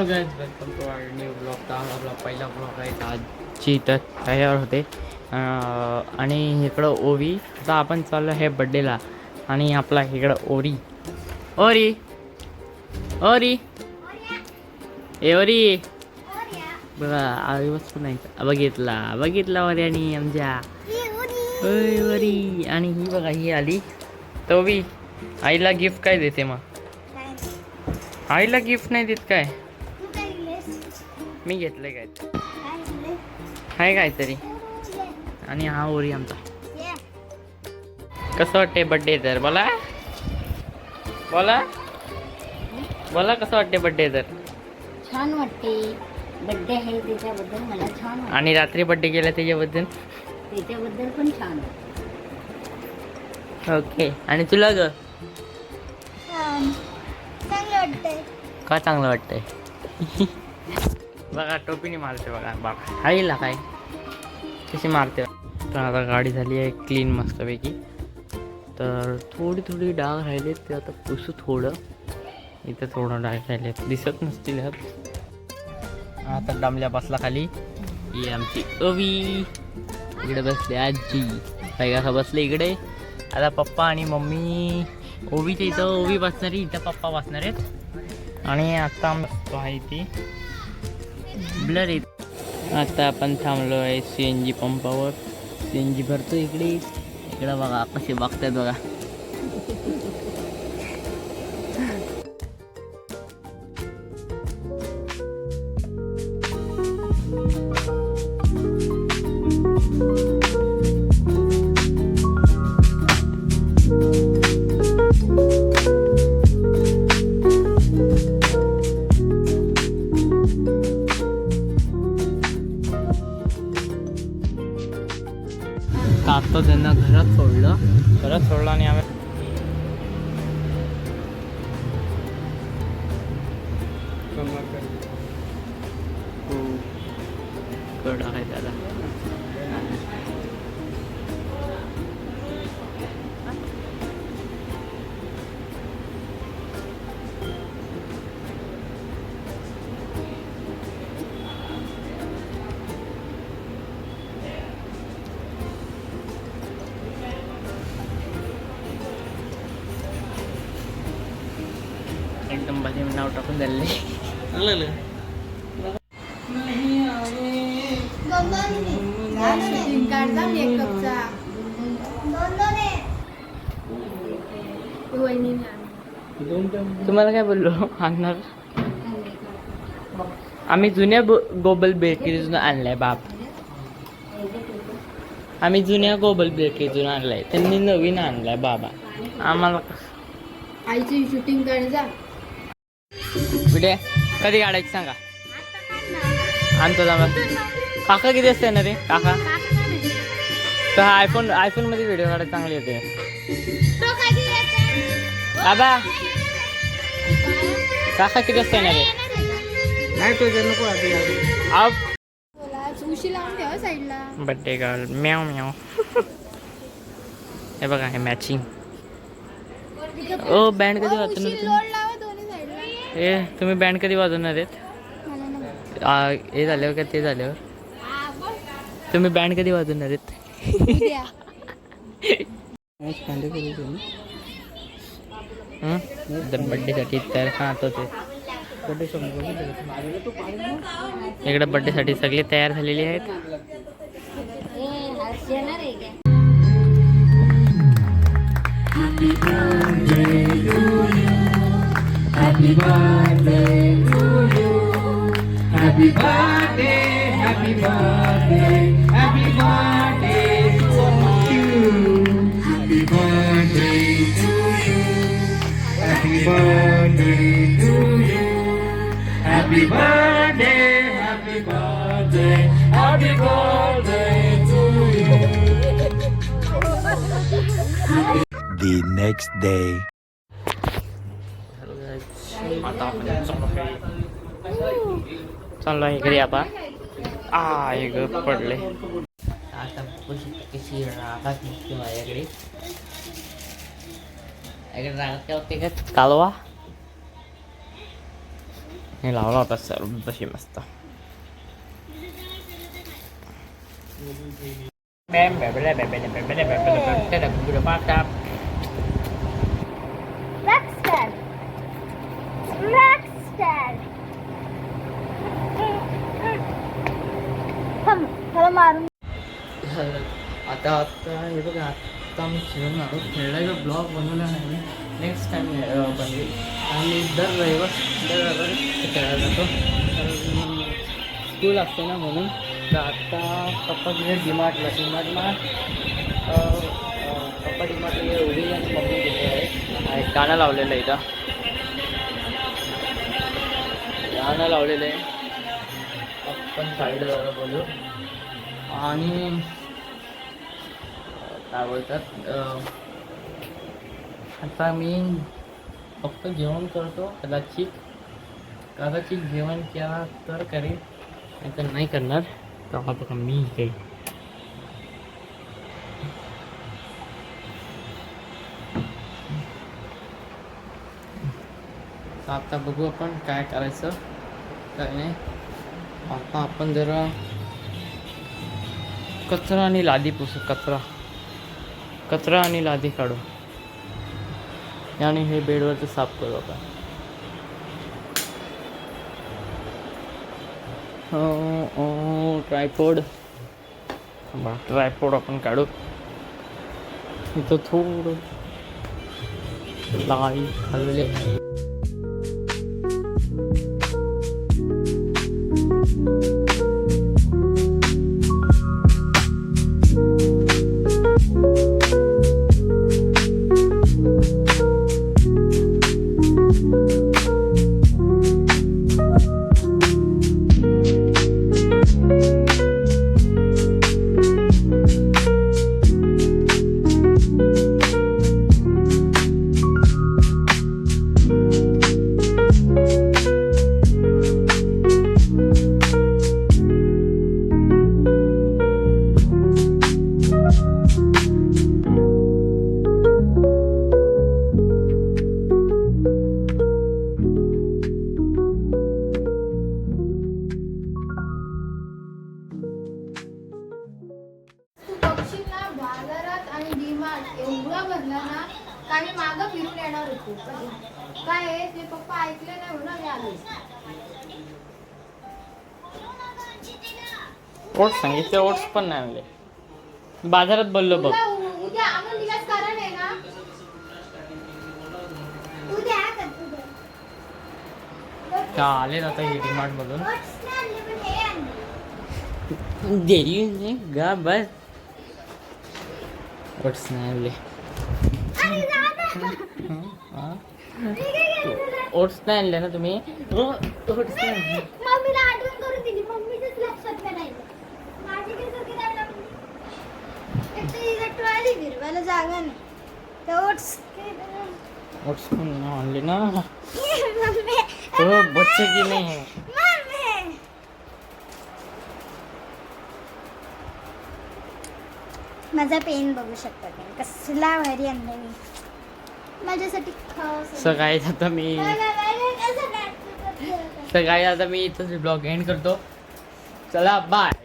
Guys welcome to our new blog. तर आपला पहिला ब्लॉग आहे. आजची इथं तयार होते आणि इकडं ओवी. आता आपण चाललो आहे बड्डेला आणि आपला इकडं ओरी ओरी ओरी ओरी बघा आई वस्तू नाही बघितला ओरी आमच्या ओरी. आणि ही बघा ही आली तर ओवी आईला गिफ्ट काय देते मग? आईला गिफ्ट नाही देत काय? मी घेतलंय काय हाय काहीतरी. आणि हा ओरी आमचा. कसं वाटते बड्डे तर बोला बोला बोला कसं वाटते बड्डे तर? छान वाटते. बड्डे आहे त्याच्याबद्दल मला छान वाटते. आणि रात्री बड्डे केला त्याच्याबद्दल पण छान. ओके. आणि तुला ग चांगलं वाटतंय. का चांगलं वाटतंय? बघा टोपीने मारते बघा बाबा आईला काय कशी मारते. तर आता गाडी झाली आहे क्लीन मस्तपैकी. तर थोडी डाग राहिले ते आता पुसू. थोडं इथं थोडं डाग राहिले दिसत नसतील. आता डमल्या बसला खाली. ही आमची ओवी. इकडे बसले आजी काय का बसले इकडे. आता पप्पा आणि मम्मी ओवीच्या इथं ओवी बसणार आहे इथं पप्पा बसणार आहेत. आणि आता बसतो आहे ती ब्लर येत. आता आपण थांबलो आहे CNG पंपावर. CNG भरतो इकडे बघा कसे बघतात बघा. आता त्यांना घरात सोडलं आणि आम्ही कडा आहे त्याला. एकदम भारी नाव टाकून झाले. तुम्हाला काय बोललो आणणार? आम्ही जुन्या गोबल बेकरीतून आणलाय बाप. आम्ही जुन्या गोबल बेकरीतून आणलाय त्यांनी नवीन आणलाय बाबा. आम्हाला आईची शूटिंग काढायचा कुठे कधी काढायची सांगा. आणतो जागा. काका किती असते ना रे काका? तर आयफोन मध्ये व्हिडिओ काढायला चांगली होते बाबा. काका किती असते ना रे? नाही तो नको बड्डे गर्ल म्याव म्याव. हे बघा हे मॅचिंग. ओ बँड कधी वाजवणार तुम्ही? तुम्ही बँड कधी वाजवणार आहेत? हे झाल्यावर का ते झाल्यावर? तुम्ही बँड कधी वाजवणार आहेत? बड्डेसाठी तर हा तोच आहे. इकडे बड्डेसाठी सगळे तयार झालेले आहेत. Happy birthday to you. Happy birthday to you. Happy birthday, happy birthday, happy birthday to you. Happy birthday to you. Happy birthday to you. Happy birthday, happy birthday, happy birthday to you. The next day. आता आपण चाललो आहे घरी. आता पडले. आता कशी रागात निघते माझ्याकडे. रागात काय होते का कालवा हे लावला होता सर्व तशी मस्त. Rockstar. Rockstar. थांब, मला मारून आता आता हे बघा, आता मी खेळून आलो. खेळायचा ब्लॉग बनवला नाही, नेक्स्ट टाइम बनवेल. आणि दर रविवारी खेळायला जातो. स्कूल असते ना म्हणून. तर आता पप्पा तिथे डीमार्टला पप्पा डीमार्टला उभी आणि मम्मी गेले आहे. गाणं लावलेलं आहे इथं, गाणं लावलेलं आहे. आपण साईडला जरा बोलू. आणि काय बोलतात, आता मी फक्त जेवण करतो. कदाचित जेवण केला तर करेन, नाही तर नाही करणार. तर बघा मी काही आता बघू आपण काय करायचं काय नाही. आता आपण जरा कचरा आणि लादी पुसू. कचरा आणि लादी काढू आणि हे बेडवरचं साफ करू आपण. ट्रायपॉड आपण काढू. इथं थोडं लाई खाल्ले. एवढा भरला ना का मी मागं फिरून येणार होतो. काय आहे ते पप्पा ऐकले नाही म्हणून मी आलो. ओट्स सांगितले, ओट्स पण नाही आणले. बाजारात बोललो बघ. उद्या आम्हाला दिलास कारण आहे ना. का आले आता हे डीमार्ट मधून देरी नाही गा बस. ओट्स नाही आणले. ओट्स नाही आणले ना तुम्ही. ओट्स नाही आणले. मम्मीला आठवण करून दिली, मम्मीच्याच लक्षात नाही. माझी काही चुकी नाही ना. एक तर हिला ट्रॉली फिरवायला जागा नाही. तर ओट्स पण आणले ना. तो बच्चे की नाही. माझा पेन बघू शकता पेन कसला भारी आणलाय मी माझ्यासाठी खास. सकाळी आता मी इथंच ब्लॉग एंड करतो. चला बाय.